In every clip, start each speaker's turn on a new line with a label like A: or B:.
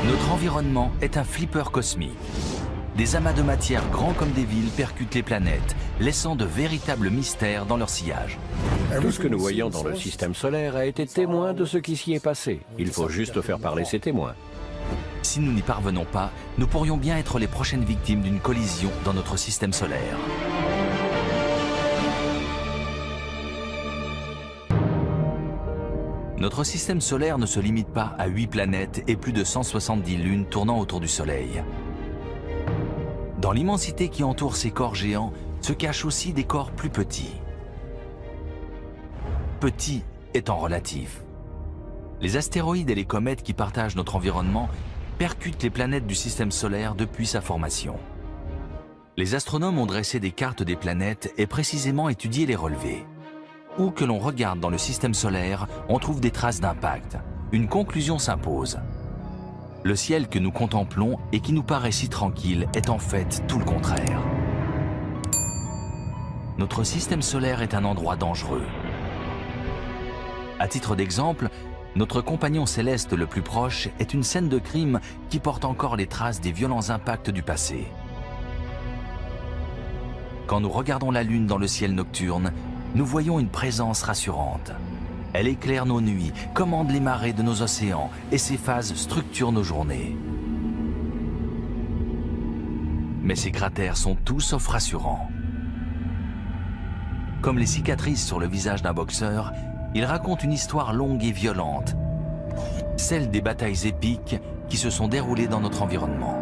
A: Notre environnement est un flipper cosmique. Des amas de matière grands comme des villes percutent les planètes, laissant de véritables mystères dans leur sillage.
B: Tout ce que nous voyons dans le système solaire a été témoin de ce qui s'y est passé. Il faut juste faire parler ces témoins.
A: Si nous n'y parvenons pas, nous pourrions bien être les prochaines victimes d'une collision dans notre système solaire. Notre système solaire ne se limite pas à 8 planètes et plus de 170 lunes tournant autour du Soleil. Dans l'immensité qui entoure ces corps géants se cachent aussi des corps plus petits. Petits étant relatif. Les astéroïdes et les comètes qui partagent notre environnement percutent les planètes du système solaire depuis sa formation. Les astronomes ont dressé des cartes des planètes et précisément étudié les relevés. Où que l'on regarde dans le système solaire, on trouve des traces d'impact. Une conclusion s'impose. Le ciel que nous contemplons et qui nous paraît si tranquille est en fait tout le contraire. Notre système solaire est un endroit dangereux. À titre d'exemple, notre compagnon céleste le plus proche est une scène de crime qui porte encore les traces des violents impacts du passé. Quand nous regardons la Lune dans le ciel nocturne, nous voyons une présence rassurante. Elle éclaire nos nuits, commande les marées de nos océans et ses phases structurent nos journées. Mais ces cratères sont tout sauf rassurants. Comme les cicatrices sur le visage d'un boxeur, ils racontent une histoire longue et violente, celle des batailles épiques qui se sont déroulées dans notre environnement.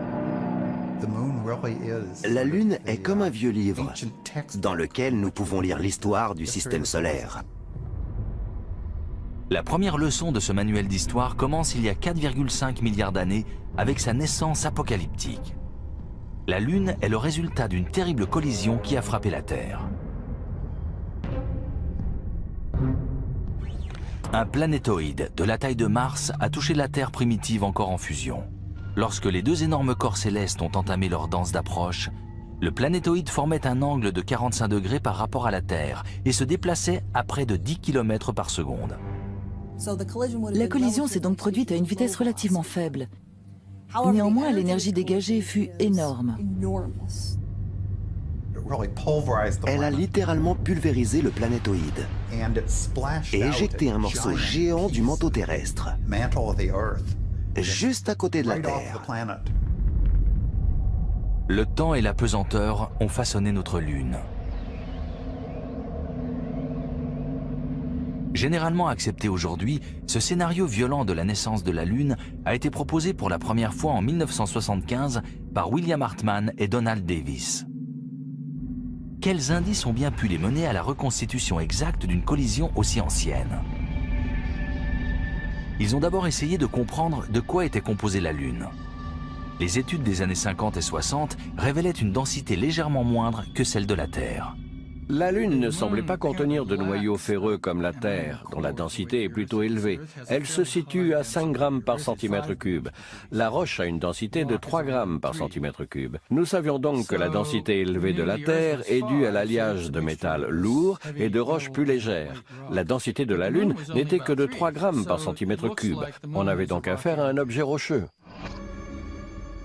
C: La Lune est comme un vieux livre dans lequel nous pouvons lire l'histoire du système solaire.
A: La première leçon de ce manuel d'histoire commence il y a 4,5 milliards d'années avec sa naissance apocalyptique. La Lune est le résultat d'une terrible collision qui a frappé la Terre. Un planétoïde de la taille de Mars a touché la Terre primitive encore en fusion. Lorsque les deux énormes corps célestes ont entamé leur danse d'approche, le planétoïde formait un angle de 45 degrés par rapport à la Terre et se déplaçait à près de 10 km par seconde.
D: La collision s'est donc produite à une vitesse relativement faible. Néanmoins, l'énergie dégagée fut énorme.
C: Elle a littéralement pulvérisé le planétoïde et éjecté un morceau géant du manteau terrestre, juste à côté de la Terre.
A: Le temps et la pesanteur ont façonné notre Lune. Généralement accepté aujourd'hui, ce scénario violent de la naissance de la Lune a été proposé pour la première fois en 1975 par William Hartmann et Donald Davis. Quels indices ont bien pu les mener à la reconstitution exacte d'une collision aussi ancienne? Ils ont d'abord essayé de comprendre de quoi était composée la Lune. Les études des années 50 et 60 révélaient une densité légèrement moindre que celle de la Terre.
B: La Lune ne semblait pas contenir de noyaux ferreux comme la Terre, dont la densité est plutôt élevée. Elle se situe à 5 grammes par centimètre cube. La roche a une densité de 3 grammes par centimètre cube. Nous savions donc que la densité élevée de la Terre est due à l'alliage de métals lourds et de roches plus légères. La densité de la Lune n'était que de 3 grammes par centimètre cube. On avait donc affaire à un objet rocheux.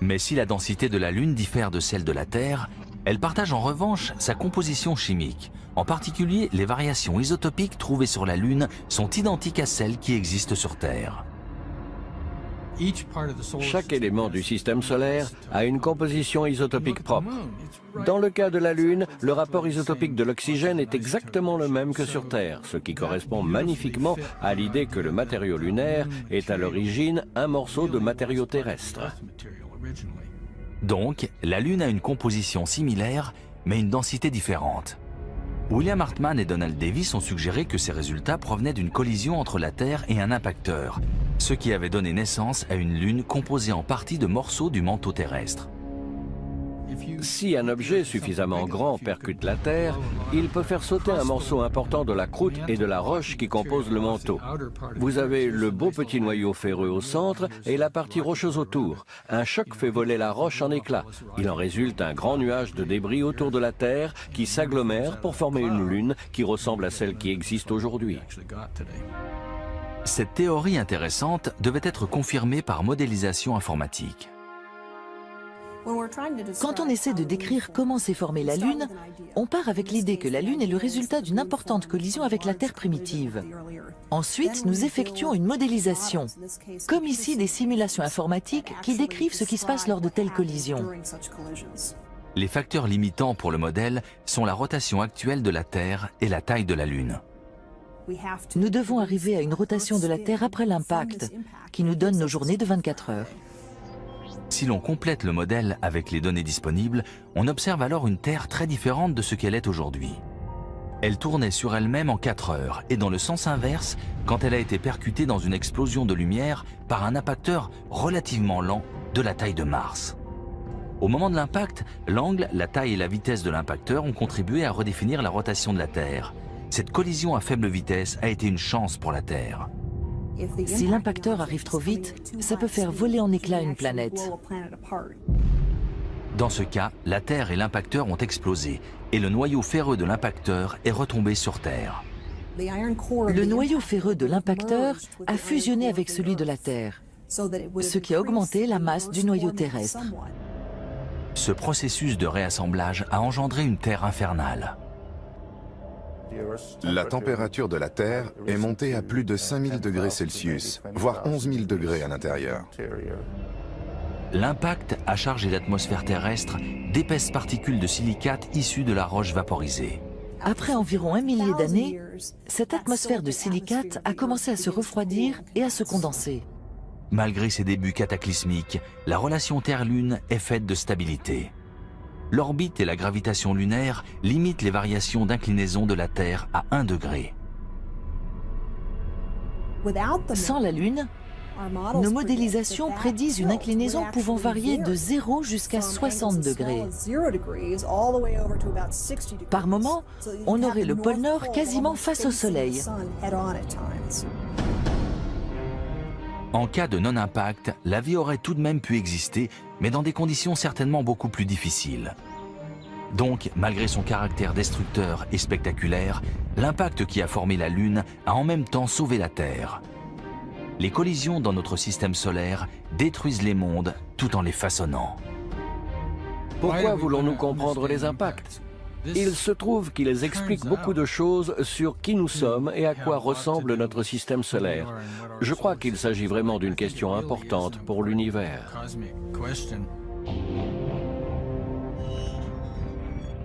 A: Mais si la densité de la Lune diffère de celle de la Terre, elle partage en revanche sa composition chimique. En particulier, les variations isotopiques trouvées sur la Lune sont identiques à celles qui existent sur Terre.
B: Chaque élément du système solaire a une composition isotopique propre. Dans le cas de la Lune, le rapport isotopique de l'oxygène est exactement le même que sur Terre, ce qui correspond magnifiquement à l'idée que le matériau lunaire est à l'origine un morceau de matériau terrestre.
A: Donc, la Lune a une composition similaire, mais une densité différente. William Hartmann et Donald Davis ont suggéré que ces résultats provenaient d'une collision entre la Terre et un impacteur, ce qui avait donné naissance à une Lune composée en partie de morceaux du manteau terrestre.
B: Si un objet suffisamment grand percute la Terre, il peut faire sauter un morceau important de la croûte et de la roche qui composent le manteau. Vous avez le beau petit noyau ferreux au centre et la partie rocheuse autour. Un choc fait voler la roche en éclats. Il en résulte un grand nuage de débris autour de la Terre qui s'agglomère pour former une Lune qui ressemble à celle qui existe aujourd'hui.
A: Cette théorie intéressante devait être confirmée par modélisation informatique.
D: Quand on essaie de décrire comment s'est formée la Lune, on part avec l'idée que la Lune est le résultat d'une importante collision avec la Terre primitive. Ensuite, nous effectuons une modélisation, comme ici des simulations informatiques qui décrivent ce qui se passe lors de telles collisions.
A: Les facteurs limitants pour le modèle sont la rotation actuelle de la Terre et la taille de la Lune.
D: Nous devons arriver à une rotation de la Terre après l'impact, qui nous donne nos journées de 24 heures.
A: Si l'on complète le modèle avec les données disponibles, on observe alors une Terre très différente de ce qu'elle est aujourd'hui. Elle tournait sur elle-même en 4 heures et dans le sens inverse quand elle a été percutée dans une explosion de lumière par un impacteur relativement lent de la taille de Mars. Au moment de l'impact, l'angle, la taille et la vitesse de l'impacteur ont contribué à redéfinir la rotation de la Terre. Cette collision à faible vitesse a été une chance pour la Terre.
D: Si l'impacteur arrive trop vite, ça peut faire voler en éclats une planète.
A: Dans ce cas, la Terre et l'impacteur ont explosé et le noyau ferreux de l'impacteur est retombé sur Terre.
D: Le noyau ferreux de l'impacteur a fusionné avec celui de la Terre, ce qui a augmenté la masse du noyau terrestre.
A: Ce processus de réassemblage a engendré une Terre infernale.
E: La température de la Terre est montée à plus de 5000 degrés Celsius, voire 11 000 degrés à l'intérieur.
A: L'impact a chargé l'atmosphère terrestre d'épaisses particules de silicate issues de la roche vaporisée.
D: Après environ 1 millier d'années, cette atmosphère de silicate a commencé à se refroidir et à se condenser.
A: Malgré ses débuts cataclysmiques, la relation Terre-Lune est faite de stabilité. L'orbite et la gravitation lunaire limitent les variations d'inclinaison de la Terre à 1 degré.
D: Sans la Lune, nos modélisations prédisent une inclinaison pouvant varier de 0 jusqu'à 60 degrés. Par moment, on aurait le pôle Nord quasiment face au Soleil.
A: En cas de non-impact, la vie aurait tout de même pu exister, mais dans des conditions certainement beaucoup plus difficiles. Donc, malgré son caractère destructeur et spectaculaire, l'impact qui a formé la Lune a en même temps sauvé la Terre. Les collisions dans notre système solaire détruisent les mondes tout en les façonnant.
B: Pourquoi voulons-nous comprendre les impacts? Il se trouve qu'ils expliquent beaucoup de choses sur qui nous sommes et à quoi ressemble notre système solaire. Je crois qu'il s'agit vraiment d'une question importante pour l'univers.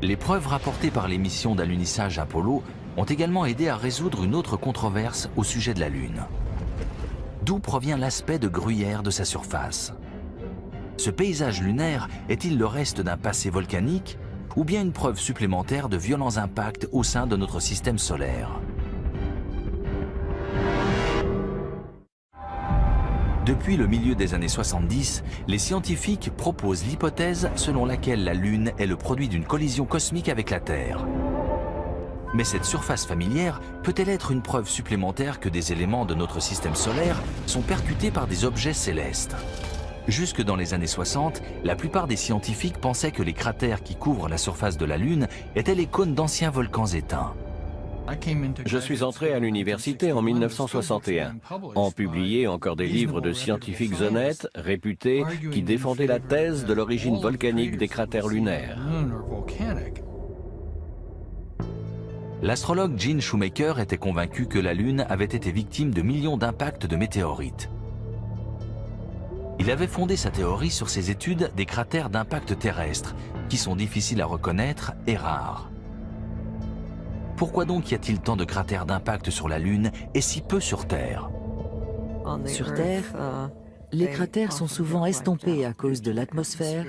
A: Les preuves rapportées par les missions d'alunissage Apollo ont également aidé à résoudre une autre controverse au sujet de la Lune. D'où provient l'aspect de gruyère de sa surface? Ce paysage lunaire est-il le reste d'un passé volcanique ou bien une preuve supplémentaire de violents impacts au sein de notre système solaire? Depuis le milieu des années 70, les scientifiques proposent l'hypothèse selon laquelle la Lune est le produit d'une collision cosmique avec la Terre. Mais cette surface familière peut-elle être une preuve supplémentaire que des éléments de notre système solaire sont percutés par des objets célestes? Jusque dans les années 60, la plupart des scientifiques pensaient que les cratères qui couvrent la surface de la Lune étaient les cônes d'anciens volcans éteints.
B: Je suis entré à l'université en 1961. On publiait encore des livres de scientifiques honnêtes, réputés, qui défendaient la thèse de l'origine volcanique des cratères lunaires.
A: L'astrologue Gene Shoemaker était convaincu que la Lune avait été victime de millions d'impacts de météorites. Il avait fondé sa théorie sur ses études des cratères d'impact terrestre, qui sont difficiles à reconnaître et rares. Pourquoi donc y a-t-il tant de cratères d'impact sur la Lune et si peu sur Terre?
D: Sur Terre, les cratères sont souvent estompés à cause de l'atmosphère,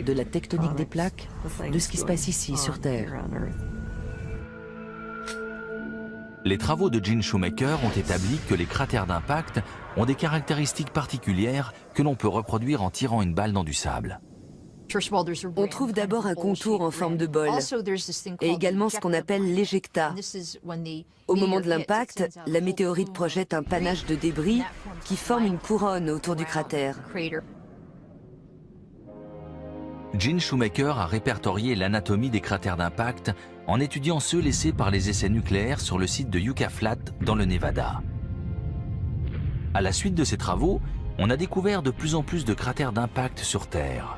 D: de la tectonique des plaques, de ce qui se passe ici sur Terre.
A: Les travaux de Gene Shoemaker ont établi que les cratères d'impact ont des caractéristiques particulières que l'on peut reproduire en tirant une balle dans du sable.
F: On trouve d'abord un contour en forme de bol et également ce qu'on appelle l'éjecta. Au moment de l'impact, la météorite projette un panache de débris qui forme une couronne autour du cratère.
A: Gene Shoemaker a répertorié l'anatomie des cratères d'impact en étudiant ceux laissés par les essais nucléaires sur le site de Yucca Flat dans le Nevada. À la suite de ces travaux, on a découvert de plus en plus de cratères d'impact sur Terre.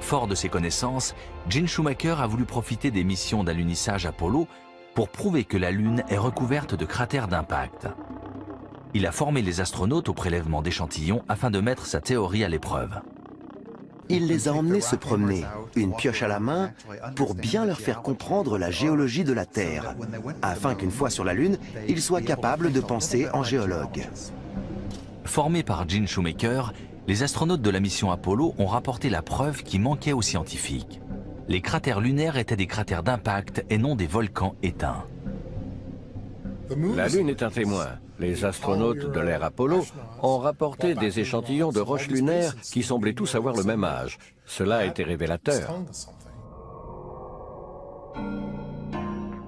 A: Fort de ces connaissances, Gene Shoemaker a voulu profiter des missions d'alunissage Apollo pour prouver que la Lune est recouverte de cratères d'impact. Il a formé les astronautes au prélèvement d'échantillons afin de mettre sa théorie à l'épreuve.
C: Il les a emmenés se promener, une pioche à la main, pour bien leur faire comprendre la géologie de la Terre, afin qu'une fois sur la Lune, ils soient capables de penser en géologues.
A: Formés par Gene Shoemaker, les astronautes de la mission Apollo ont rapporté la preuve qui manquait aux scientifiques. Les cratères lunaires étaient des cratères d'impact et non des volcans éteints.
B: La Lune est un témoin. Les astronautes de l'ère Apollo ont rapporté des échantillons de roches lunaires qui semblaient tous avoir le même âge. Cela a été révélateur.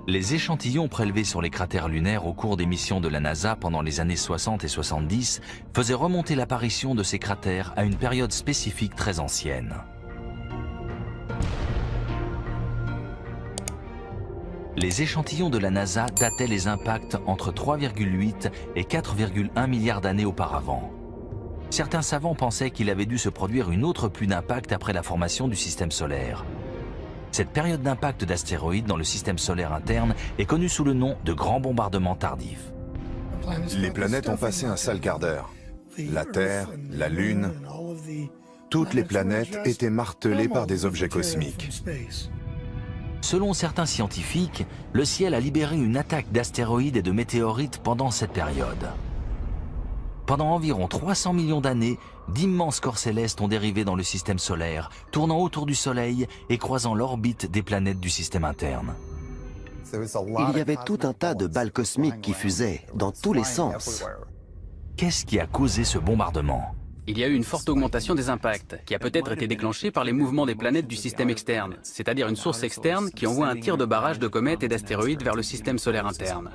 A: Les échantillons prélevés sur les cratères lunaires au cours des missions de la NASA pendant les années 60 et 70 faisaient remonter l'apparition de ces cratères à une période spécifique très ancienne. Les échantillons de la NASA dataient les impacts entre 3,8 et 4,1 milliards d'années auparavant. Certains savants pensaient qu'il avait dû se produire une autre pluie d'impact après la formation du système solaire. Cette période d'impact d'astéroïdes dans le système solaire interne est connue sous le nom de grand bombardement tardif.
E: Les planètes ont passé un sale quart d'heure. La Terre, la Lune, toutes les planètes étaient martelées par des objets cosmiques.
A: Selon certains scientifiques, le ciel a libéré une attaque d'astéroïdes et de météorites pendant cette période. Pendant environ 300 millions d'années, d'immenses corps célestes ont dérivé dans le système solaire, tournant autour du Soleil et croisant l'orbite des planètes du système interne.
C: Il y avait tout un tas de balles cosmiques qui fusaient, dans tous les sens.
A: Qu'est-ce qui a causé ce bombardement ?
G: Il y a eu une forte augmentation des impacts, qui a peut-être été déclenchée par les mouvements des planètes du système externe, c'est-à-dire une source externe qui envoie un tir de barrage de comètes et d'astéroïdes vers le système solaire interne.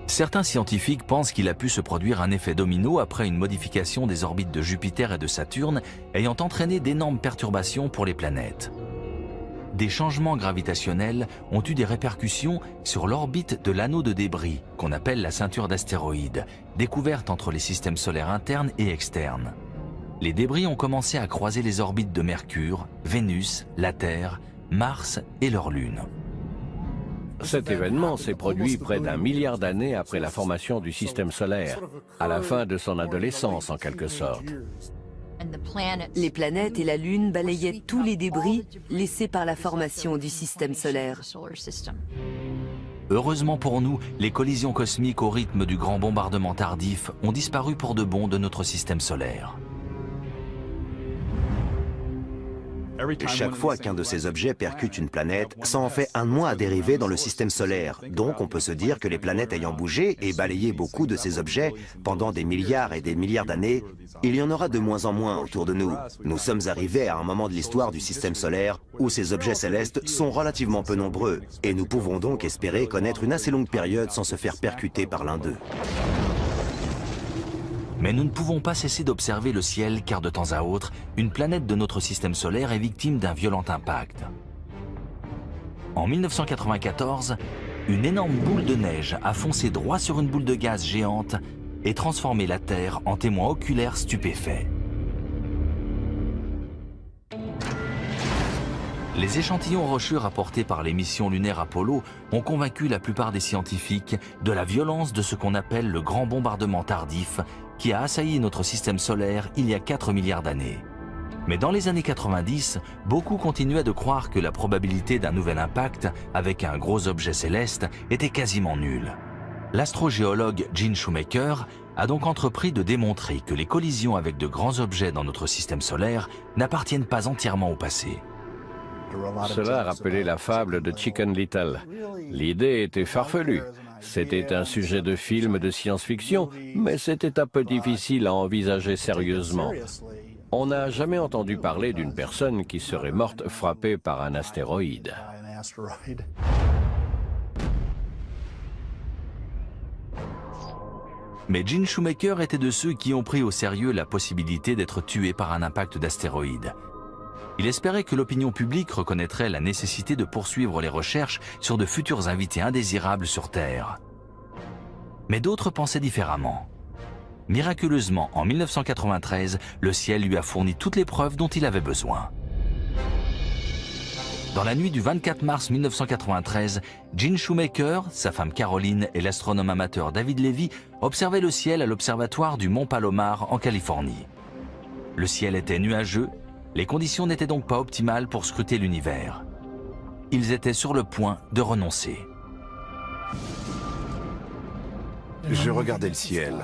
A: Certains scientifiques pensent qu'il a pu se produire un effet domino après une modification des orbites de Jupiter et de Saturne ayant entraîné d'énormes perturbations pour les planètes. Des changements gravitationnels ont eu des répercussions sur l'orbite de l'anneau de débris, qu'on appelle la ceinture d'astéroïdes, découverte entre les systèmes solaires internes et externes. Les débris ont commencé à croiser les orbites de Mercure, Vénus, la Terre, Mars et leur Lune.
B: Cet événement s'est produit près d'1 milliard d'années après la formation du système solaire, à la fin de son adolescence en quelque sorte.
F: Les planètes et la Lune balayaient tous les débris laissés par la formation du système solaire.
A: Heureusement pour nous, les collisions cosmiques au rythme du grand bombardement tardif ont disparu pour de bon de notre système solaire.
C: Chaque fois qu'un de ces objets percute une planète, ça en fait un de moins à dériver dans le système solaire. Donc on peut se dire que les planètes ayant bougé et balayé beaucoup de ces objets pendant des milliards et des milliards d'années, il y en aura de moins en moins autour de nous. Nous sommes arrivés à un moment de l'histoire du système solaire où ces objets célestes sont relativement peu nombreux et nous pouvons donc espérer connaître une assez longue période sans se faire percuter par l'un d'eux.
A: Mais nous ne pouvons pas cesser d'observer le ciel car de temps à autre, une planète de notre système solaire est victime d'un violent impact. En 1994, une énorme boule de neige a foncé droit sur une boule de gaz géante et transformé la Terre en témoin oculaire stupéfait. Les échantillons rocheux rapportés par les missions lunaires Apollo ont convaincu la plupart des scientifiques de la violence de ce qu'on appelle le grand bombardement tardif qui a assailli notre système solaire il y a 4 milliards d'années. Mais dans les années 90, beaucoup continuaient de croire que la probabilité d'un nouvel impact avec un gros objet céleste était quasiment nulle. L'astrogéologue Gene Shoemaker a donc entrepris de démontrer que les collisions avec de grands objets dans notre système solaire n'appartiennent pas entièrement au passé.
B: Cela rappelait la fable de Chicken Little. L'idée était farfelue. C'était un sujet de film de science-fiction, mais c'était un peu difficile à envisager sérieusement. On n'a jamais entendu parler d'une personne qui serait morte frappée par un astéroïde.
A: Mais Gene Shoemaker était de ceux qui ont pris au sérieux la possibilité d'être tué par un impact d'astéroïde. Il espérait que l'opinion publique reconnaîtrait la nécessité de poursuivre les recherches sur de futurs invités indésirables sur Terre. Mais d'autres pensaient différemment. Miraculeusement, en 1993, le ciel lui a fourni toutes les preuves dont il avait besoin. Dans la nuit du 24 mars 1993, Gene Shoemaker, sa femme Caroline et l'astronome amateur David Levy observaient le ciel à l'observatoire du Mont Palomar en Californie. Le ciel était nuageux, les conditions n'étaient donc pas optimales pour scruter l'univers. Ils étaient sur le point de renoncer.
E: Je regardais le ciel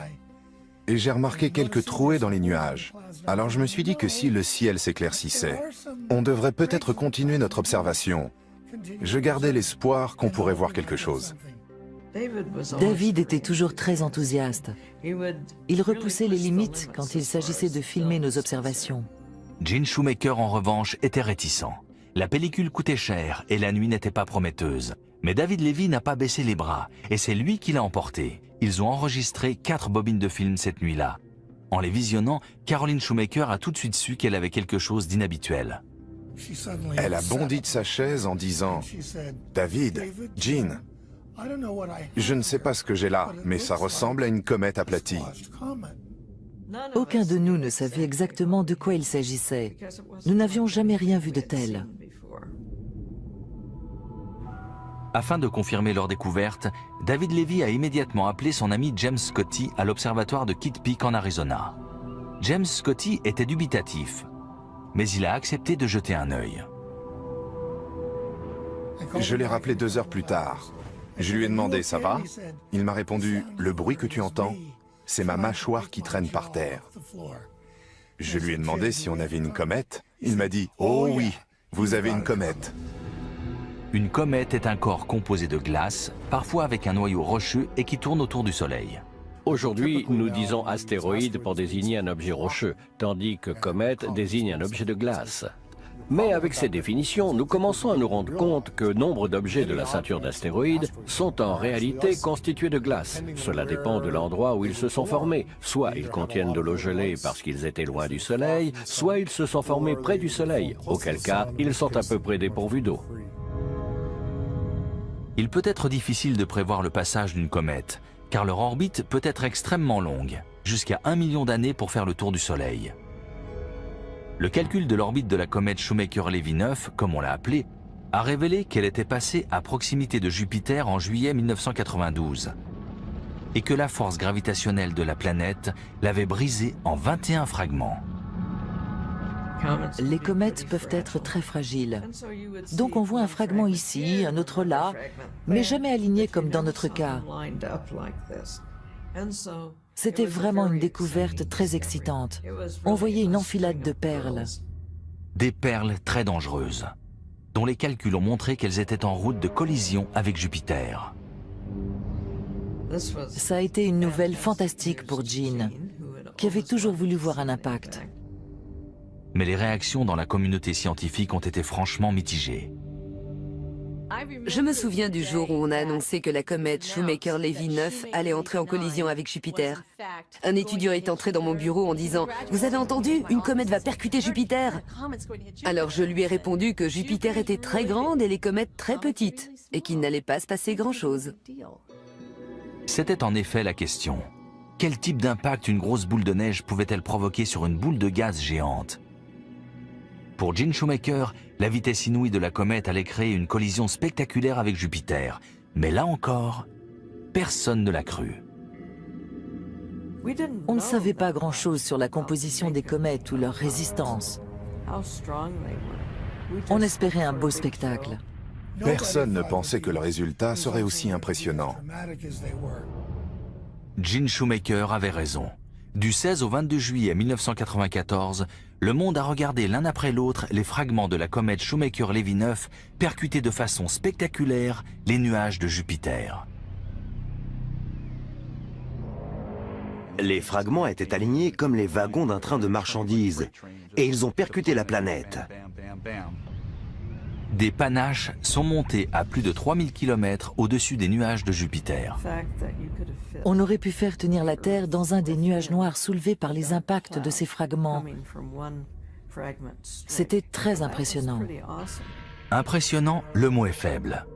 E: et j'ai remarqué quelques trouées dans les nuages. Alors je me suis dit que si le ciel s'éclaircissait, on devrait peut-être continuer notre observation. Je gardais l'espoir qu'on pourrait voir quelque chose.
D: David était toujours très enthousiaste. Il repoussait les limites quand il s'agissait de filmer nos observations.
A: Gene Shoemaker, en revanche, était réticent. La pellicule coûtait cher et la nuit n'était pas prometteuse. Mais David Levy n'a pas baissé les bras et c'est lui qui l'a emporté. Ils ont enregistré 4 bobines de film cette nuit-là. En les visionnant, Caroline Shoemaker a tout de suite su qu'elle avait quelque chose d'inhabituel.
E: Elle a bondi de sa chaise en disant « David, Gene, je ne sais pas ce que j'ai là, mais ça ressemble à une comète aplatie. »
D: Aucun de nous ne savait exactement de quoi il s'agissait. Nous n'avions jamais rien vu de tel.
A: Afin de confirmer leur découverte, David Levy a immédiatement appelé son ami James Scotty à l'observatoire de Kitt Peak en Arizona. James Scotty était dubitatif, mais il a accepté de jeter un œil.
E: Je l'ai rappelé 2 heures plus tard. Je lui ai demandé « Ça va ?» Il m'a répondu « Le bruit que tu entends, c'est ma mâchoire qui traîne par terre. » Je lui ai demandé si on avait une comète. Il m'a dit « Oh oui, vous avez une comète. »
A: Une comète est un corps composé de glace, parfois avec un noyau rocheux et qui tourne autour du Soleil.
B: Aujourd'hui, nous disons astéroïde pour désigner un objet rocheux, tandis que comète désigne un objet de glace. Mais avec ces définitions, nous commençons à nous rendre compte que nombre d'objets de la ceinture d'astéroïdes sont en réalité constitués de glace. Cela dépend de l'endroit où ils se sont formés. Soit ils contiennent de l'eau gelée parce qu'ils étaient loin du Soleil, soit ils se sont formés près du Soleil, auquel cas ils sont à peu près dépourvus d'eau.
A: Il peut être difficile de prévoir le passage d'une comète, car leur orbite peut être extrêmement longue, jusqu'à 1 million d'années pour faire le tour du Soleil. Le calcul de l'orbite de la comète Shoemaker-Levy 9, comme on l'a appelée, a révélé qu'elle était passée à proximité de Jupiter en juillet 1992, et que la force gravitationnelle de la planète l'avait brisée en 21 fragments.
D: Les comètes peuvent être très fragiles. Donc on voit un fragment ici, un autre là, mais jamais aligné comme dans notre cas. C'était vraiment une découverte très excitante. On voyait une enfilade de perles.
A: Des perles très dangereuses, dont les calculs ont montré qu'elles étaient en route de collision avec Jupiter.
D: Ça a été une nouvelle fantastique pour Gene, qui avait toujours voulu voir un impact.
A: Mais les réactions dans la communauté scientifique ont été franchement mitigées.
F: Je me souviens du jour où on a annoncé que la comète Shoemaker-Levy 9 allait entrer en collision avec Jupiter. Un étudiant est entré dans mon bureau en disant « Vous avez entendu? Une comète va percuter Jupiter !» Alors je lui ai répondu que Jupiter était très grande et les comètes très petites, et qu'il n'allait pas se passer grand-chose.
A: C'était en effet la question. Quel type d'impact une grosse boule de neige pouvait-elle provoquer sur une boule de gaz géante? Pour Gene Shoemaker, la vitesse inouïe de la comète allait créer une collision spectaculaire avec Jupiter. Mais là encore, personne ne l'a cru.
D: On ne savait pas grand-chose sur la composition des comètes ou leur résistance. On espérait un beau spectacle.
E: Personne ne pensait que le résultat serait aussi impressionnant.
A: Gene Shoemaker avait raison. Du 16 au 22 juillet 1994, le monde a regardé l'un après l'autre les fragments de la comète Shoemaker-Levy 9 percuter de façon spectaculaire les nuages de Jupiter.
C: Les fragments étaient alignés comme les wagons d'un train de marchandises, et ils ont percuté la planète.
A: Des panaches sont montés à plus de 3000 km au-dessus des nuages de Jupiter.
D: On aurait pu faire tenir la Terre dans un des nuages noirs soulevés par les impacts de ces fragments. C'était très impressionnant.
A: Impressionnant, le mot est faible.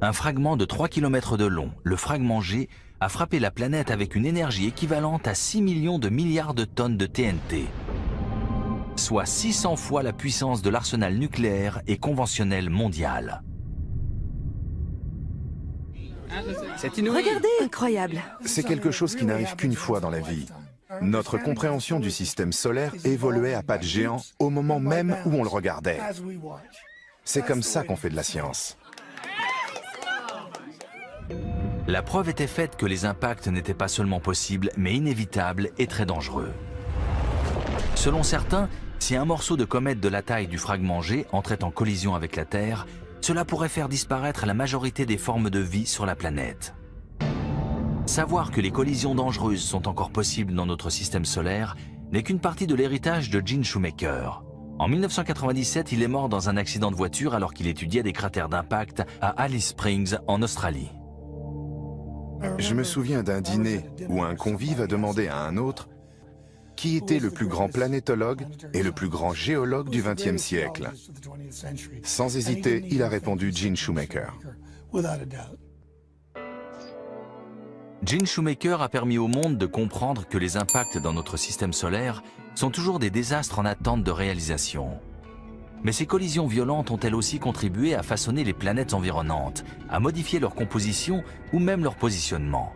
A: Un fragment de 3 km de long, le fragment G, a frappé la planète avec une énergie équivalente à 6 millions de milliards de tonnes de TNT, soit 600 fois la puissance de l'arsenal nucléaire et conventionnel mondial.
G: C'est inouï.
F: Regardez, incroyable.
E: C'est quelque chose qui n'arrive qu'une fois dans la vie. Notre compréhension du système solaire évoluait à pas de géant au moment même où on le regardait. C'est comme ça qu'on fait de la science.
A: La preuve était faite que les impacts n'étaient pas seulement possibles, mais inévitables et très dangereux. Selon certains, si un morceau de comète de la taille du fragment G entrait en collision avec la Terre, cela pourrait faire disparaître la majorité des formes de vie sur la planète. Savoir que les collisions dangereuses sont encore possibles dans notre système solaire n'est qu'une partie de l'héritage de Gene Shoemaker. En 1997, il est mort dans un accident de voiture alors qu'il étudiait des cratères d'impact à Alice Springs, en Australie.
E: Je me souviens d'un dîner où un convive a demandé à un autre qui était le plus grand planétologue et le plus grand géologue du XXe siècle. Sans hésiter, il a répondu Gene Shoemaker.
A: Gene Shoemaker a permis au monde de comprendre que les impacts dans notre système solaire sont toujours des désastres en attente de réalisation. Mais ces collisions violentes ont-elles aussi contribué à façonner les planètes environnantes, à modifier leur composition ou même leur positionnement?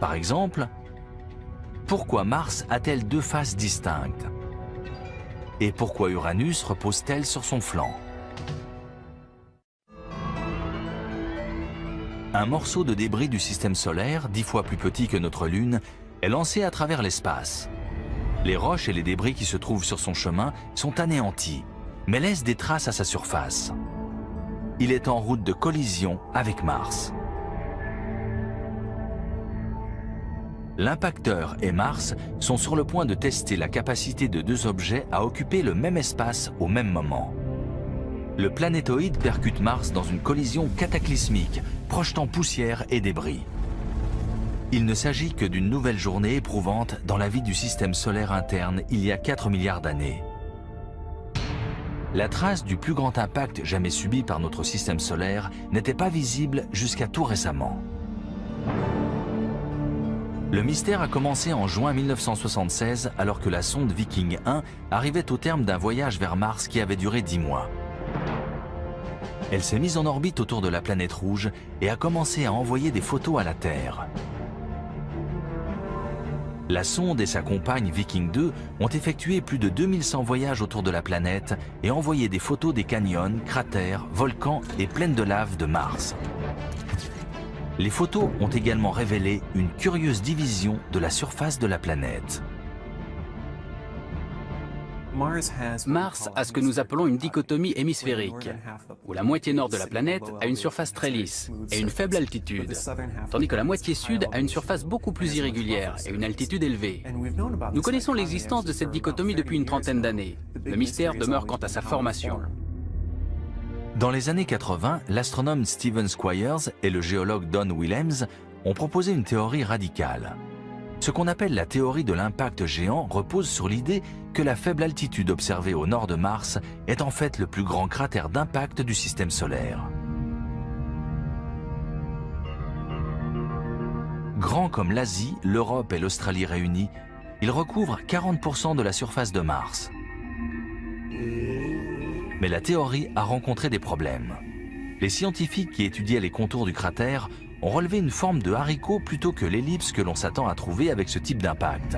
A: Par exemple, pourquoi Mars a-t-elle deux faces distinctes? Et pourquoi Uranus repose-t-elle sur son flanc? Un morceau de débris du système solaire, 10 fois plus petit que notre Lune, est lancé à travers l'espace. Les roches et les débris qui se trouvent sur son chemin sont anéantis, mais laissent des traces à sa surface. Il est en route de collision avec Mars. L'impacteur et Mars sont sur le point de tester la capacité de deux objets à occuper le même espace au même moment. Le planétoïde percute Mars dans une collision cataclysmique, projetant poussière et débris. Il ne s'agit que d'une nouvelle journée éprouvante dans la vie du système solaire interne il y a 4 milliards d'années. La trace du plus grand impact jamais subi par notre système solaire n'était pas visible jusqu'à tout récemment. Le mystère a commencé en juin 1976 alors que la sonde Viking 1 arrivait au terme d'un voyage vers Mars qui avait duré 10 mois. Elle s'est mise en orbite autour de la planète rouge et a commencé à envoyer des photos à la Terre. La sonde et sa compagne Viking 2 ont effectué plus de 2100 voyages autour de la planète et envoyé des photos des canyons, cratères, volcans et plaines de lave de Mars. Les photos ont également révélé une curieuse division de la surface de la planète.
G: Mars a ce que nous appelons une dichotomie hémisphérique, où la moitié nord de la planète a une surface très lisse et une faible altitude, tandis que la moitié sud a une surface beaucoup plus irrégulière et une altitude élevée. Nous connaissons l'existence de cette dichotomie depuis une trentaine d'années. Le mystère demeure quant à sa formation.
A: Dans les années 80, l'astronome Stephen Squires et le géologue Don Willems ont proposé une théorie radicale. Ce qu'on appelle la théorie de l'impact géant repose sur l'idée que la faible altitude observée au nord de Mars est en fait le plus grand cratère d'impact du système solaire. Grand comme l'Asie, l'Europe et l'Australie réunies, il recouvre 40% de la surface de Mars. Mais la théorie a rencontré des problèmes. Les scientifiques qui étudiaient les contours du cratère ont relevé une forme de haricot plutôt que l'ellipse que l'on s'attend à trouver avec ce type d'impact.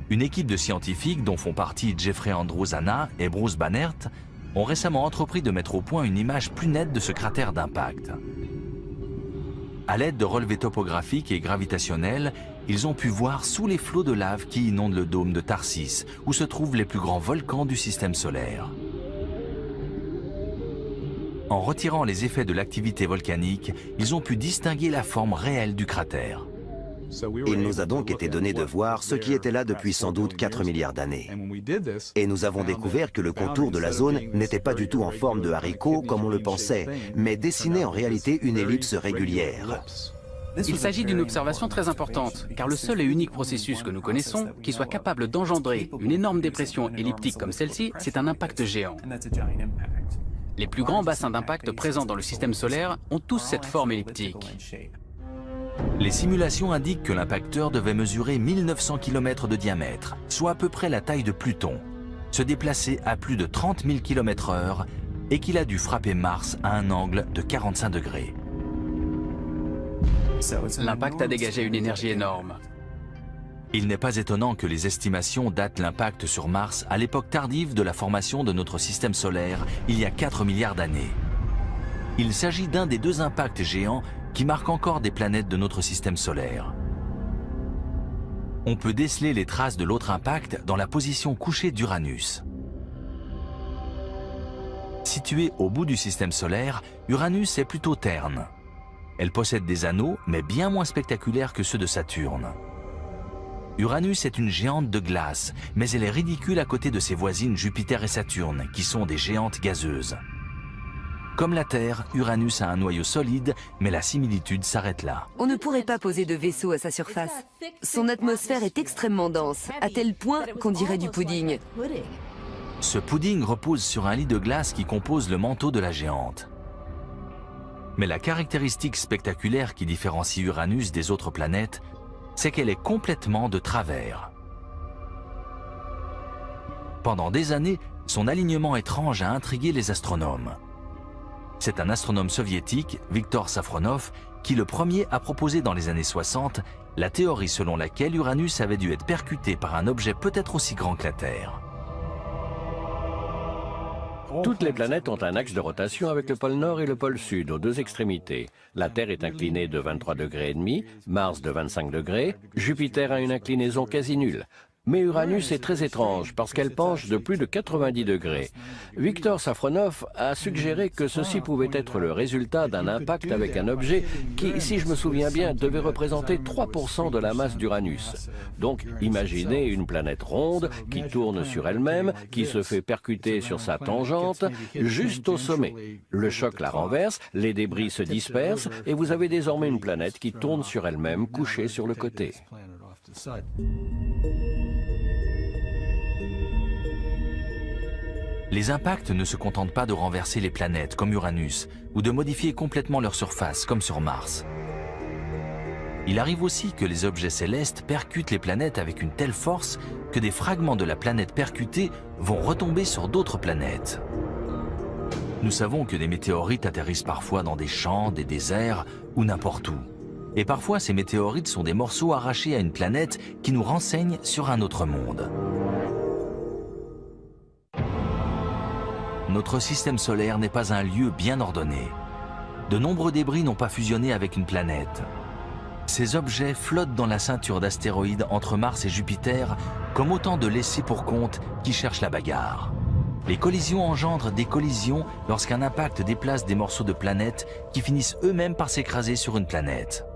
A: Une équipe de scientifiques, dont font partie Jeffrey Andrews Hanna et Bruce Banerdt, ont récemment entrepris de mettre au point une image plus nette de ce cratère d'impact. À l'aide de relevés topographiques et gravitationnels, ils ont pu voir sous les flots de lave qui inondent le dôme de Tharsis, où se trouvent les plus grands volcans du système solaire. En retirant les effets de l'activité volcanique, ils ont pu distinguer la forme réelle du cratère.
C: Il nous a donc été donné de voir ce qui était là depuis sans doute 4 milliards d'années. Et nous avons découvert que le contour de la zone n'était pas du tout en forme de haricot comme on le pensait, mais dessinait en réalité une ellipse régulière.
G: Il s'agit d'une observation très importante, car le seul et unique processus que nous connaissons qui soit capable d'engendrer une énorme dépression elliptique comme celle-ci, c'est un impact géant. Les plus grands bassins d'impact présents dans le système solaire ont tous cette forme elliptique.
A: Les simulations indiquent que l'impacteur devait mesurer 1900 km de diamètre, soit à peu près la taille de Pluton, se déplacer à plus de 30 000 km/h et qu'il a dû frapper Mars à un angle de 45 degrés.
G: L'impact a dégagé une énergie énorme.
A: Il n'est pas étonnant que les estimations datent l'impact sur Mars à l'époque tardive de la formation de notre système solaire, il y a 4 milliards d'années. Il s'agit d'un des 2 impacts géants qui marquent encore des planètes de notre système solaire. On peut déceler les traces de l'autre impact dans la position couchée d'Uranus. Située au bout du système solaire, Uranus est plutôt terne. Elle possède des anneaux, mais bien moins spectaculaires que ceux de Saturne. Uranus est une géante de glace, mais elle est ridicule à côté de ses voisines Jupiter et Saturne, qui sont des géantes gazeuses. Comme la Terre, Uranus a un noyau solide, mais la similitude s'arrête là.
F: On ne pourrait pas poser de vaisseau à sa surface. Son atmosphère est extrêmement dense, à tel point qu'on dirait du pudding.
A: Ce pudding repose sur un lit de glace qui compose le manteau de la géante. Mais la caractéristique spectaculaire qui différencie Uranus des autres planètes, c'est qu'elle est complètement de travers. Pendant des années, son alignement étrange a intrigué les astronomes. C'est un astronome soviétique, Viktor Safronov, qui le premier a proposé dans les années 60 la théorie selon laquelle Uranus avait dû être percuté par un objet peut-être aussi grand que la Terre.
B: Toutes les planètes ont un axe de rotation avec le pôle nord et le pôle sud aux 2 extrémités. La Terre est inclinée de 23,5 degrés, Mars de 25 degrés, Jupiter a une inclinaison quasi nulle. Mais Uranus est très étrange parce qu'elle penche de plus de 90 degrés. Viktor Safronov a suggéré que ceci pouvait être le résultat d'un impact avec un objet qui, si je me souviens bien, devait représenter 3% de la masse d'Uranus. Donc, imaginez une planète ronde qui tourne sur elle-même, qui se fait percuter sur sa tangente, juste au sommet. Le choc la renverse, les débris se dispersent et vous avez désormais une planète qui tourne sur elle-même, couchée sur le côté.
A: Les impacts ne se contentent pas de renverser les planètes comme Uranus ou de modifier complètement leur surface comme sur Mars. Il arrive aussi que les objets célestes percutent les planètes avec une telle force que des fragments de la planète percutée vont retomber sur d'autres planètes. Nous savons que des météorites atterrissent parfois dans des champs, des déserts ou n'importe où. Et parfois ces météorites sont des morceaux arrachés à une planète qui nous renseignent sur un autre monde. Notre système solaire n'est pas un lieu bien ordonné. De nombreux débris n'ont pas fusionné avec une planète. Ces objets flottent dans la ceinture d'astéroïdes entre Mars et Jupiter comme autant de laissés pour compte qui cherchent la bagarre. Les collisions engendrent des collisions lorsqu'un impact déplace des morceaux de planètes qui finissent eux-mêmes par s'écraser sur une planète.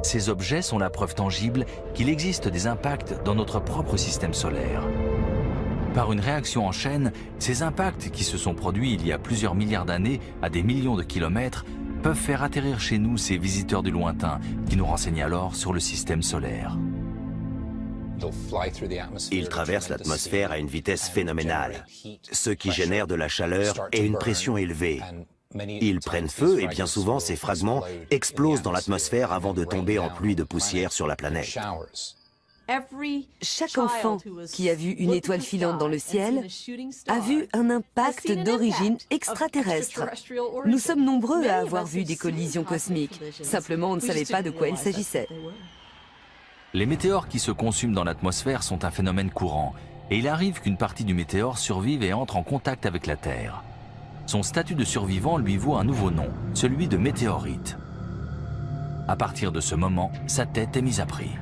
A: Ces objets sont la preuve tangible qu'il existe des impacts dans notre propre système solaire. Par une réaction en chaîne, ces impacts qui se sont produits il y a plusieurs milliards d'années à des millions de kilomètres peuvent faire atterrir chez nous ces visiteurs du lointain qui nous renseignent alors sur le système solaire.
C: Ils traversent l'atmosphère à une vitesse phénoménale, ce qui génère de la chaleur et une pression élevée. Ils prennent feu et bien souvent ces fragments explosent dans l'atmosphère avant de tomber en pluie de poussière sur la planète.
F: Chaque enfant qui a vu une étoile filante dans le ciel a vu un impact d'origine extraterrestre. Nous sommes nombreux à avoir vu des collisions cosmiques. Simplement, on ne savait pas de quoi il s'agissait.
A: Les météores qui se consument dans l'atmosphère sont un phénomène courant, et il arrive qu'une partie du météore survive et entre en contact avec la Terre. Son statut de survivant lui vaut un nouveau nom, celui de météorite. À partir de ce moment, sa tête est mise à prix.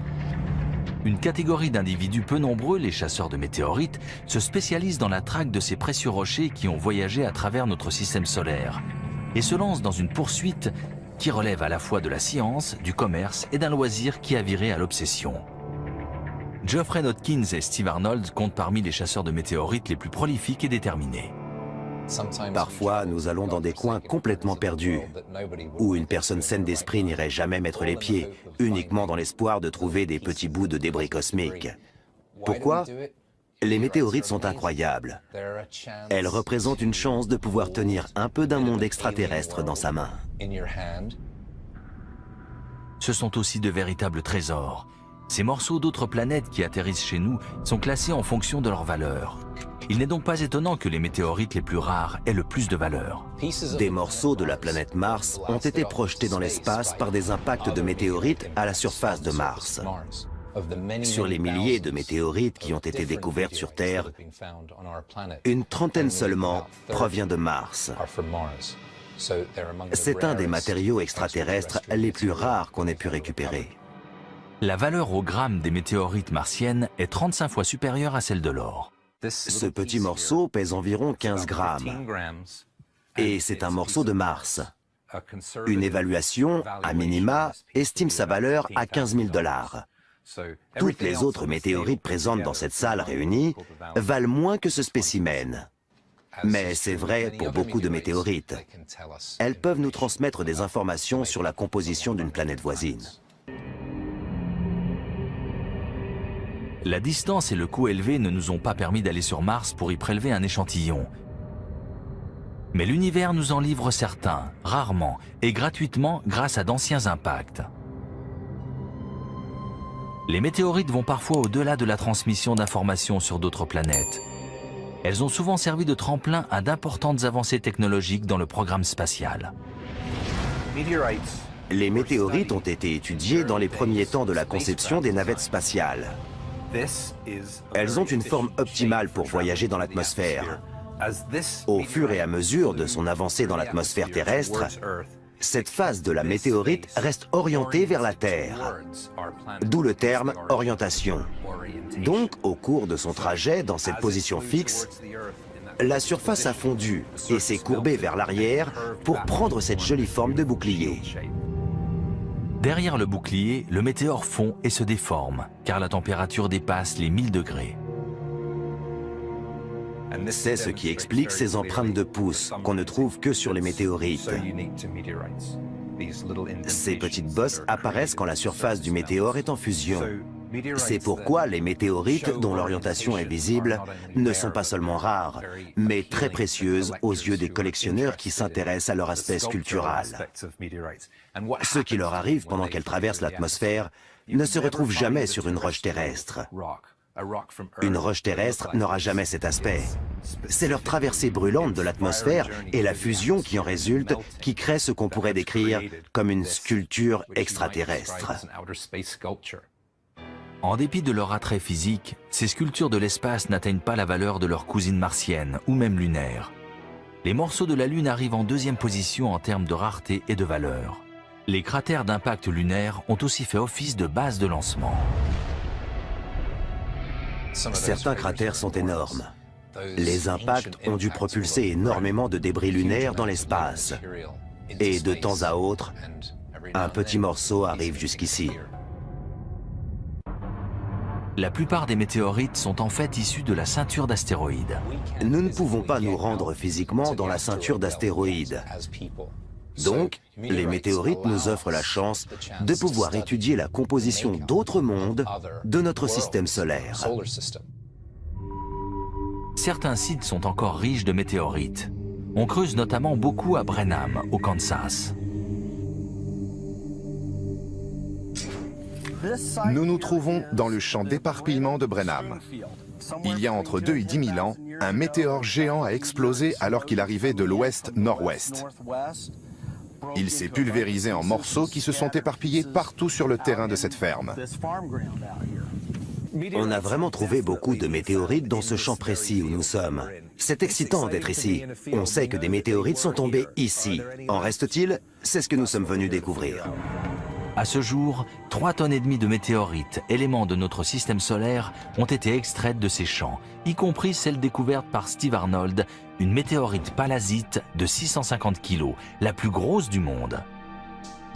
A: Une catégorie d'individus peu nombreux, les chasseurs de météorites, se spécialisent dans la traque de ces précieux rochers qui ont voyagé à travers notre système solaire et se lancent dans une poursuite qui relève à la fois de la science, du commerce et d'un loisir qui a viré à l'obsession. Geoffrey Notkins et Steve Arnold comptent parmi les chasseurs de météorites les plus prolifiques et déterminés.
C: Parfois, nous allons dans des coins complètement perdus, où une personne saine d'esprit n'irait jamais mettre les pieds, uniquement dans l'espoir de trouver des petits bouts de débris cosmiques. Pourquoi? Les météorites sont incroyables. Elles représentent une chance de pouvoir tenir un peu d'un monde extraterrestre dans sa main.
A: Ce sont aussi de véritables trésors. Ces morceaux d'autres planètes qui atterrissent chez nous sont classés en fonction de leur valeur. Il n'est donc pas étonnant que les météorites les plus rares aient le plus de valeur.
C: Des morceaux de la planète Mars ont été projetés dans l'espace par des impacts de météorites à la surface de Mars. Sur les milliers de météorites qui ont été découvertes sur Terre, une trentaine seulement provient de Mars. C'est un des matériaux extraterrestres les plus rares qu'on ait pu récupérer.
A: La valeur au gramme des météorites martiennes est 35 fois supérieure à celle de l'or.
C: Ce petit morceau pèse environ 15 grammes. Et c'est un morceau de Mars. Une évaluation, à minima, estime sa valeur à 15 000 $. Toutes les autres météorites présentes dans cette salle réunie valent moins que ce spécimen. Mais c'est vrai pour beaucoup de météorites. Elles peuvent nous transmettre des informations sur la composition d'une planète voisine.
A: La distance et le coût élevé ne nous ont pas permis d'aller sur Mars pour y prélever un échantillon. Mais l'univers nous en livre certains, rarement et gratuitement grâce à d'anciens impacts. Les météorites vont parfois au-delà de la transmission d'informations sur d'autres planètes. Elles ont souvent servi de tremplin à d'importantes avancées technologiques dans le programme spatial.
C: Les météorites ont été étudiées dans les premiers temps de la conception des navettes spatiales. Elles ont une forme optimale pour voyager dans l'atmosphère. Au fur et à mesure de son avancée dans l'atmosphère terrestre, cette phase de la météorite reste orientée vers la Terre, d'où le terme orientation. Donc, au cours de son trajet dans cette position fixe, la surface a fondu et s'est courbée vers l'arrière pour prendre cette jolie forme de bouclier.
A: Derrière le bouclier, le météore fond et se déforme, car la température dépasse les 1000 degrés.
C: C'est ce qui explique ces empreintes de pouces qu'on ne trouve que sur les météorites. Ces petites bosses apparaissent quand la surface du météore est en fusion. C'est pourquoi les météorites, dont l'orientation est visible, ne sont pas seulement rares, mais très précieuses aux yeux des collectionneurs qui s'intéressent à leur aspect sculptural. Ce qui leur arrive pendant qu'elles traversent l'atmosphère ne se retrouve jamais sur une roche terrestre. Une roche terrestre n'aura jamais cet aspect. C'est leur traversée brûlante de l'atmosphère et la fusion qui en résulte qui crée ce qu'on pourrait décrire comme une sculpture extraterrestre.
A: En dépit de leur attrait physique, ces sculptures de l'espace n'atteignent pas la valeur de leurs cousines martiennes ou même lunaires. Les morceaux de la Lune arrivent en deuxième position en termes de rareté et de valeur. Les cratères d'impact lunaire ont aussi fait office de base de lancement.
C: Certains cratères sont énormes. Les impacts ont dû propulser énormément de débris lunaires dans l'espace. Et de temps à autre, un petit morceau arrive jusqu'ici.
A: La plupart des météorites sont en fait issus de la ceinture d'astéroïdes.
C: Nous ne pouvons pas nous rendre physiquement dans la ceinture d'astéroïdes. Donc, les météorites nous offrent la chance de pouvoir étudier la composition d'autres mondes de notre système solaire.
A: Certains sites sont encore riches de météorites. On creuse notamment beaucoup à Brenham, au Kansas.
E: Nous nous trouvons dans le champ d'éparpillement de Brenham. Il y a entre 2 et 10 000 ans, un météore géant a explosé alors qu'il arrivait de l'ouest-nord-ouest. Il s'est pulvérisé en morceaux qui se sont éparpillés partout sur le terrain de cette ferme.
C: On a vraiment trouvé beaucoup de météorites dans ce champ précis où nous sommes. C'est excitant d'être ici. On sait que des météorites sont tombées ici. En reste-t-il? C'est ce que nous sommes venus découvrir.
A: À ce jour, 3,5 tonnes de météorites, éléments de notre système solaire, ont été extraites de ces champs, y compris celle découverte par Steve Arnold, une météorite palasite de 650 kg, la plus grosse du monde.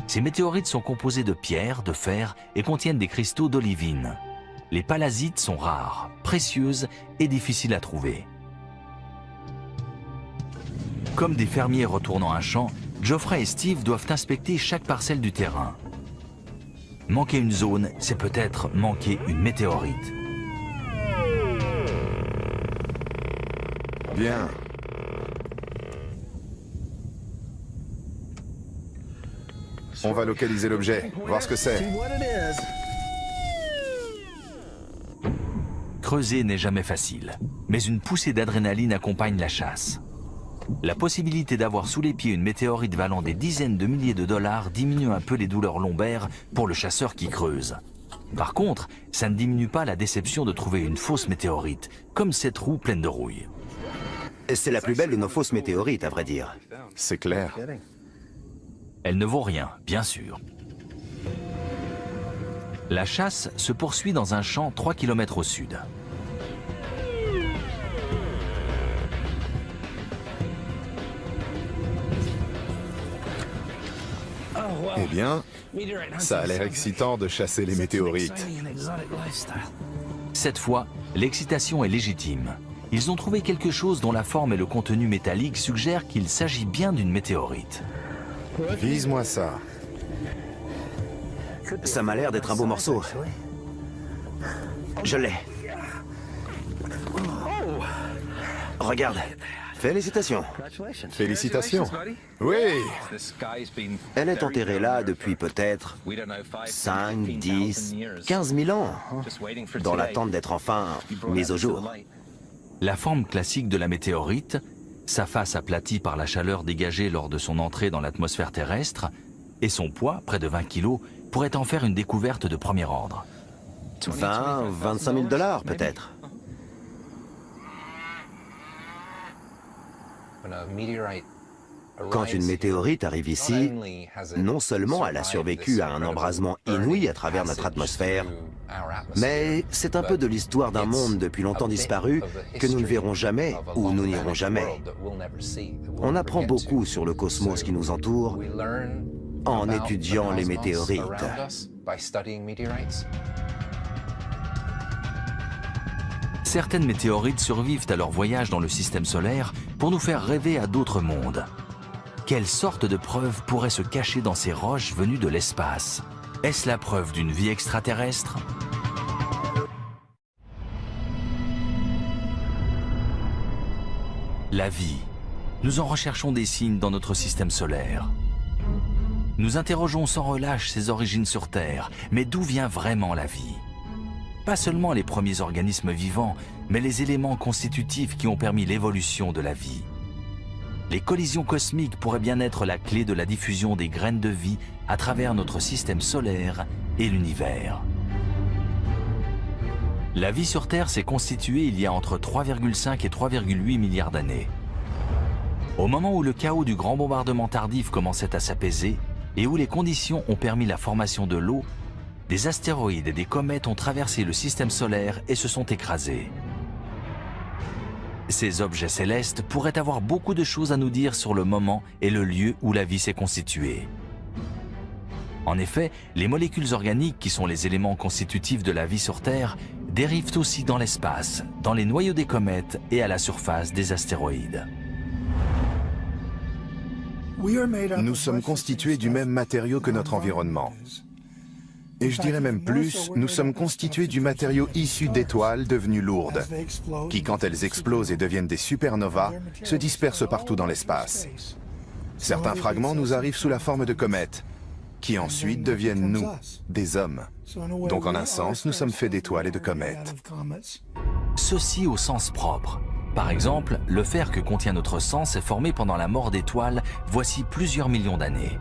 A: Ces météorites sont composées de pierres, de fer et contiennent des cristaux d'olivine. Les palasites sont rares, précieuses et difficiles à trouver. Comme des fermiers retournant un champ, Geoffrey et Steve doivent inspecter chaque parcelle du terrain. Manquer une zone, c'est peut-être manquer une météorite.
E: bien. On va localiser l'objet, voir ce que c'est.
A: Creuser n'est jamais facile, mais une poussée d'adrénaline accompagne la chasse. La possibilité d'avoir sous les pieds une météorite valant des dizaines de milliers de dollars diminue un peu les douleurs lombaires pour le chasseur qui creuse. Par contre, ça ne diminue pas la déception de trouver une fausse météorite, comme cette roue pleine de rouille.
C: C'est la plus belle de nos fausses météorites, à vrai dire.
E: C'est clair.
A: Elle ne vaut rien, bien sûr. La chasse se poursuit dans un champ 3 km au sud.
E: Eh bien, ça a l'air excitant de chasser les météorites.
A: Cette fois, l'excitation est légitime. Ils ont trouvé quelque chose dont la forme et le contenu métallique suggèrent qu'il s'agit bien d'une météorite.
E: Vise-moi ça.
C: Ça m'a l'air d'être un beau morceau. Je l'ai. Regarde. Félicitations.
E: Félicitations. Oui.
C: Elle est enterrée là depuis peut-être 5, 10, 15 000 ans, dans l'attente d'être enfin mise au jour.
A: La forme classique de la météorite, sa face aplatie par la chaleur dégagée lors de son entrée dans l'atmosphère terrestre, et son poids, près de 20 kg, pourrait en faire une découverte de premier ordre.
C: 20, 25 000 dollars peut-être. Quand une météorite arrive ici, non seulement elle a survécu à un embrasement inouï à travers notre atmosphère, mais c'est un peu de l'histoire d'un monde depuis longtemps disparu que nous ne verrons jamais ou nous n'irons jamais. On apprend beaucoup sur le cosmos qui nous entoure en étudiant les météorites.
A: Certaines météorites survivent à leur voyage dans le système solaire pour nous faire rêver à d'autres mondes. Quelle sorte de preuve pourrait se cacher dans ces roches venues de l'espace? Est-ce la preuve d'une vie extraterrestre? La vie. Nous en recherchons des signes dans notre système solaire. Nous interrogeons sans relâche ses origines sur Terre, mais d'où vient vraiment la vie? Pas seulement les premiers organismes vivants, mais les éléments constitutifs qui ont permis l'évolution de la vie. Les collisions cosmiques pourraient bien être la clé de la diffusion des graines de vie à travers notre système solaire et l'univers. La vie sur Terre s'est constituée il y a entre 3,5 et 3,8 milliards d'années. Au moment où le chaos du grand bombardement tardif commençait à s'apaiser et où les conditions ont permis la formation de l'eau, des astéroïdes et des comètes ont traversé le système solaire et se sont écrasés. Ces objets célestes pourraient avoir beaucoup de choses à nous dire sur le moment et le lieu où la vie s'est constituée. En effet, les molécules organiques qui sont les éléments constitutifs de la vie sur Terre dérivent aussi dans l'espace, dans les noyaux des comètes et à la surface des astéroïdes.
E: Nous sommes constitués du même matériau que notre environnement. Et je dirais même plus, nous sommes constitués du matériau issu d'étoiles devenues lourdes, qui quand elles explosent et deviennent des supernovas, se dispersent partout dans l'espace. Certains fragments nous arrivent sous la forme de comètes, qui ensuite deviennent nous, des hommes. Donc en un sens, nous sommes faits d'étoiles et de comètes.
A: Ceci au sens propre. Par exemple, le fer que contient notre sang s'est formé pendant la mort d'étoiles voici plusieurs millions d'années.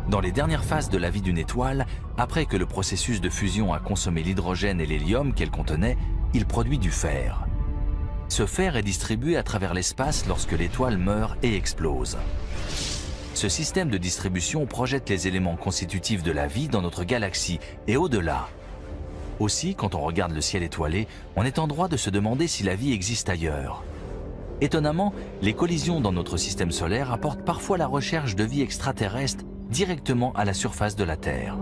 A: Dans les dernières phases de la vie d'une étoile, après que le processus de fusion a consommé l'hydrogène et l'hélium qu'elle contenait, il produit du fer. Ce fer est distribué à travers l'espace lorsque l'étoile meurt et explose. Ce système de distribution projette les éléments constitutifs de la vie dans notre galaxie et au-delà. Aussi, quand on regarde le ciel étoilé, on est en droit de se demander si la vie existe ailleurs. Étonnamment, les collisions dans notre système solaire apportent parfois la recherche de vie extraterrestre directement à la surface de la Terre.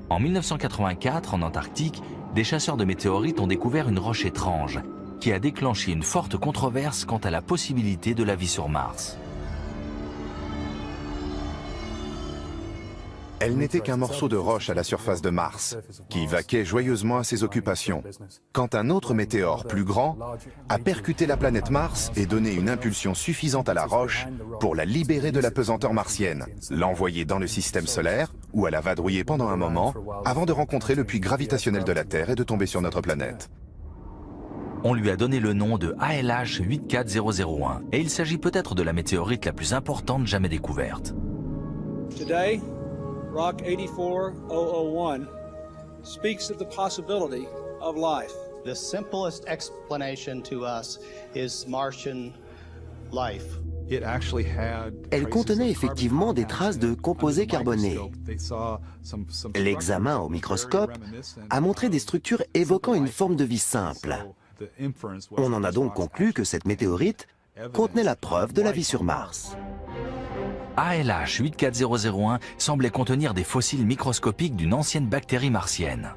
A: En 1984, en Antarctique, des chasseurs de météorites ont découvert une roche étrange qui a déclenché une forte controverse quant à la possibilité de la vie sur Mars.
E: Elle n'était qu'un morceau de roche à la surface de Mars, qui vaquait joyeusement à ses occupations, quand un autre météore plus grand a percuté la planète Mars et donné une impulsion suffisante à la roche pour la libérer de la pesanteur martienne, l'envoyer dans le système solaire, où elle a vadrouillé pendant un moment, avant de rencontrer le puits gravitationnel de la Terre et de tomber sur notre planète.
A: On lui a donné le nom de ALH 84001, et il s'agit peut-être de la météorite la plus importante jamais découverte.
H: Today, Rock 84001 speaks of the possibility of life.
I: The simplest explanation to us is Martian life.
C: Elle contenait effectivement des traces de composés carbonés. L'examen au microscope a montré des structures évoquant une forme de vie simple. On en a donc conclu que cette météorite contenait la preuve de la vie sur Mars.
A: ALH 84001 semblait contenir des fossiles microscopiques d'une ancienne bactérie martienne.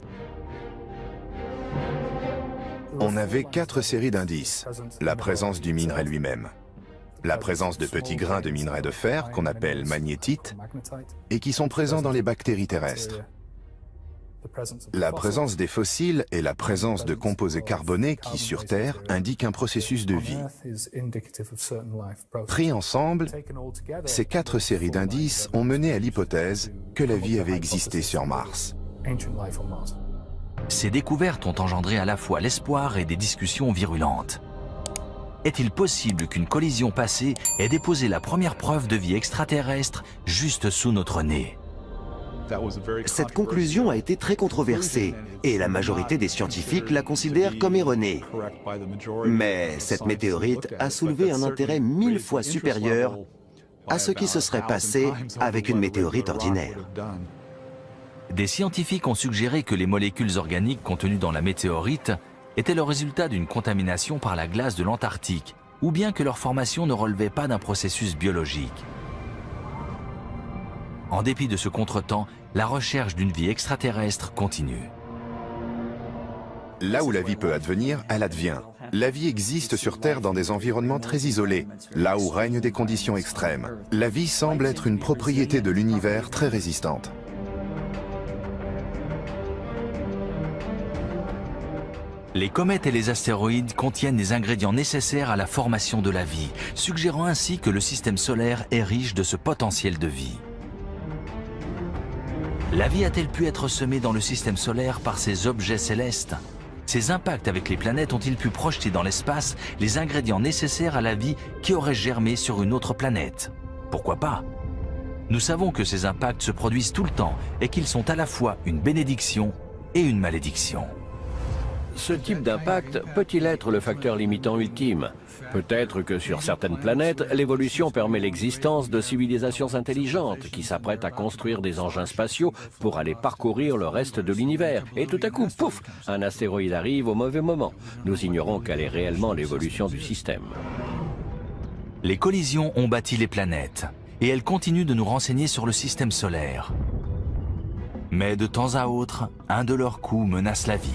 E: On avait 4 séries d'indices. La présence du minerai lui-même, la présence de petits grains de minerai de fer qu'on appelle magnétites et qui sont présents dans les bactéries terrestres. La présence des fossiles et la présence de composés carbonés qui, sur Terre, indiquent un processus de vie. Pris ensemble, ces 4 séries d'indices ont mené à l'hypothèse que la vie avait existé sur Mars.
A: Ces découvertes ont engendré à la fois l'espoir et des discussions virulentes. Est-il possible qu'une collision passée ait déposé la première preuve de vie extraterrestre juste sous notre nez ?
C: Cette conclusion a été très controversée et la majorité des scientifiques la considèrent comme erronée. Mais cette météorite a soulevé un intérêt 1000 fois supérieur à ce qui se serait passé avec une météorite ordinaire.
A: Des scientifiques ont suggéré que les molécules organiques contenues dans la météorite étaient le résultat d'une contamination par la glace de l'Antarctique, ou bien que leur formation ne relevait pas d'un processus biologique. En dépit de ce contretemps, la recherche d'une vie extraterrestre continue.
E: Là où la vie peut advenir, elle advient. La vie existe sur Terre dans des environnements très isolés, là où règnent des conditions extrêmes. La vie semble être une propriété de l'univers très résistante.
A: Les comètes et les astéroïdes contiennent des ingrédients nécessaires à la formation de la vie, suggérant ainsi que le système solaire est riche de ce potentiel de vie. La vie a-t-elle pu être semée dans le système solaire par ces objets célestes? Ces impacts avec les planètes ont-ils pu projeter dans l'espace les ingrédients nécessaires à la vie qui aurait germé sur une autre planète? Pourquoi pas? Nous savons que ces impacts se produisent tout le temps et qu'ils sont à la fois une bénédiction et une malédiction.
B: Ce type d'impact peut-il être le facteur limitant ultime? Peut-être que sur certaines planètes, l'évolution permet l'existence de civilisations intelligentes qui s'apprêtent à construire des engins spatiaux pour aller parcourir le reste de l'univers. Et tout à coup, pouf, un astéroïde arrive au mauvais moment. Nous ignorons quelle est réellement l'évolution du système.
A: Les collisions ont bâti les planètes et elles continuent de nous renseigner sur le système solaire. Mais de temps à autre, un de leurs coups menace la vie.